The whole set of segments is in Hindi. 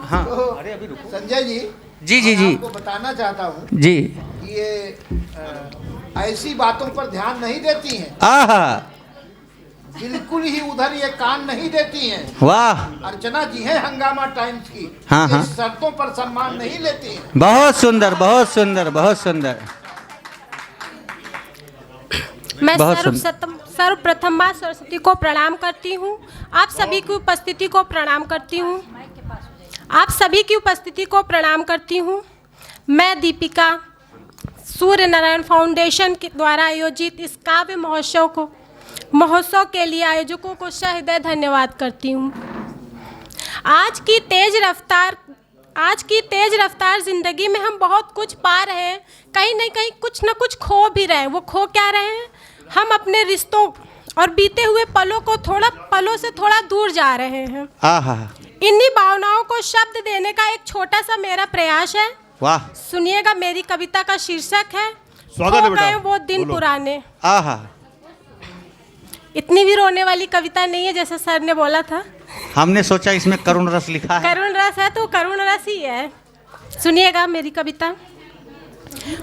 हाँ अरे अभी रुको संजय जी। जी जी जी आपको बताना चाहता हूँ जी। कि ये ऐसी बातों पर ध्यान नहीं देती हैं, आहा बिल्कुल ही उधर ये कान नहीं देती हैं। वाह अर्चना जी हैं हंगामा टाइम्स की। हाँ, हाँ। इस शर्तों पर सम्मान नहीं लेती हैं। बहुत सुंदर बहुत सुंदर बहुत सुंदर। मैं बहुत सुंदर। सर्वप्रथम माँ सरस्वती को प्रणाम करती हूँ। आप सभी की उपस्थिति को प्रणाम करती हूँ। आप सभी की उपस्थिति को प्रणाम करती हूँ। मैं दीपिका सूर्य नारायण फाउंडेशन के द्वारा आयोजित इस काव्य महोत्सव के लिए आयोजकों को सहृदय धन्यवाद करती हूँ। आज की तेज रफ्तार जिंदगी में हम बहुत कुछ पा रहे हैं, कहीं न कहीं कुछ न कुछ खो भी रहे हैं। वो खो क्या रहे हैं? हम अपने रिश्तों और बीते हुए पलों से थोड़ा दूर जा रहे हैं। आहा इन्हीं भावनाओं को शब्द देने का एक छोटा सा मेरा प्रयास है। वाह सुनिएगा, मेरी कविता का शीर्षक है स्वागत है खो गए बेटा। वो दिन पुराने। आहा इतनी भी रोने वाली कविता नहीं है जैसे सर ने बोला था। हमने सोचा इसमें करुण रस लिखा है। करुण रस है तो करुण रस ही है। सुनिएगा मेरी कविता।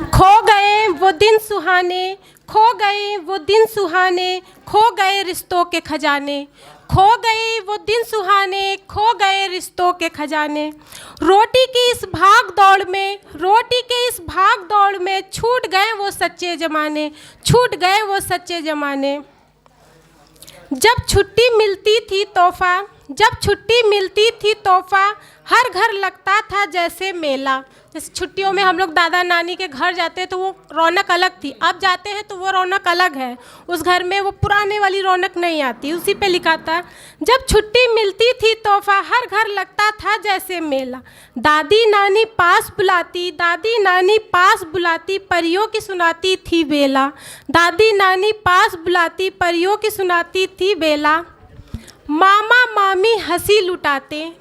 खो गए वो दिन सुहाने, खो गए वो दिन सुहाने, खो गए रिश्तों के खजाने, खो गए वो दिन सुहाने, खो गए रिश्तों के खजाने। रोटी के इस भाग दौड़ में छूट गए वो सच्चे जमाने, छूट गए वो सच्चे जमाने। जब छुट्टी मिलती थी तोहफा, हर घर लगता था जैसे मेला। जैसे छुट्टियों में हम लोग दादा नानी के घर जाते हैं तो वो रौनक अलग थी, अब जाते हैं तो वो रौनक अलग है। उस घर में वो पुराने वाली रौनक नहीं आती। उसी पे लिखा था, जब छुट्टी मिलती थी तोहफा, हर घर लगता था जैसे मेला। दादी नानी पास बुलाती परियों की सुनाती थी बेला। दादी नानी पास बुलाती परियों की सुनाती थी बेला। मामा मामी हंसी लुटाते,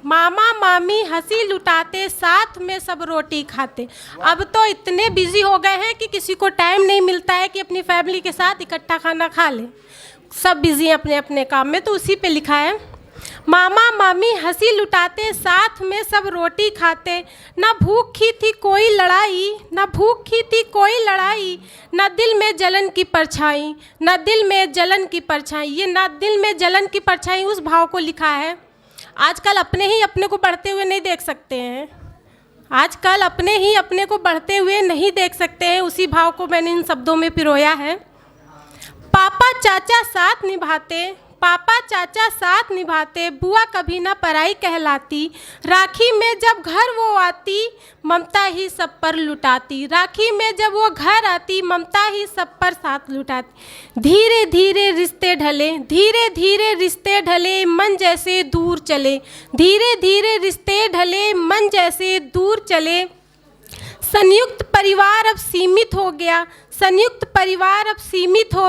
साथ में सब रोटी खाते। अब तो इतने बिजी हो गए हैं कि किसी को टाइम नहीं मिलता है कि अपनी फैमिली के साथ इकट्ठा खाना खा ले। सब बिजी हैं अपने अपने काम में। तो उसी पे लिखा है, मामा मामी हंसी लुटाते, साथ में सब रोटी खाते। न भूखी थी कोई लड़ाई, न दिल में जलन की परछाई, ये न दिल में जलन की परछाई उस भाव को लिखा है। आजकल अपने ही अपने को बढ़ते हुए नहीं देख सकते हैं। उसी भाव को मैंने इन शब्दों में पिरोया है। पापा चाचा साथ निभाते, बुआ कभी ना पराई कहलाती। राखी में जब घर वो आती, ममता ही सब पर लुटाती। राखी में जब वो घर आती, ममता ही सब पर साथ लुटाती। धीरे धीरे रिश्ते ढले, मन जैसे दूर चले। धीरे धीरे रिश्ते ढले, मन जैसे दूर चले। संयुक्त परिवार अब सीमित हो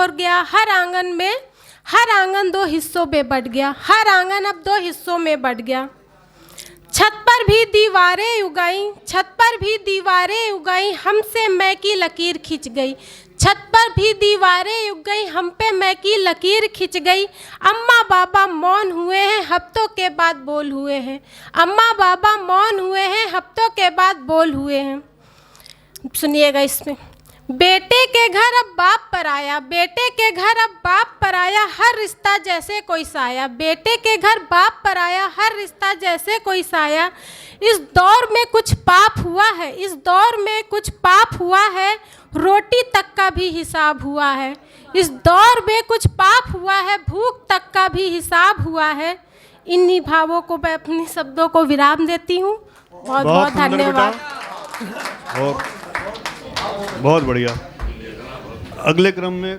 गया। हर आंगन 2 हिस्सों में बट गया। हर आंगन अब 2 हिस्सों में बट गया। छत पर भी दीवारें उगाई, हमसे मैं की लकीर खिंच गई। छत पर भी दीवारें उग गई, हम पे मैं की लकीर खिंच गई। अम्मा बाबा मौन हुए हैं, हफ्तों के बाद बोल हुए हैं। अम्मा बाबा मौन हुए हैं, हफ्तों के बाद बोल हुए हैं। सुनिएगा इसमें, बेटे के घर अब बाप पर आया, हर रिश्ता जैसे कोई साया। बेटे के घर बाप पर आया, हर रिश्ता जैसे कोई साया। इस दौर में कुछ पाप हुआ है, रोटी तक का भी हिसाब हुआ है। इस दौर में कुछ पाप हुआ है, भूख तक का भी हिसाब हुआ है। इन्हीं भावों को मैं अपने शब्दों को विराम देती हूँ। बहुत बहुत धन्यवाद। और बहुत बढ़िया। अगले क्रम में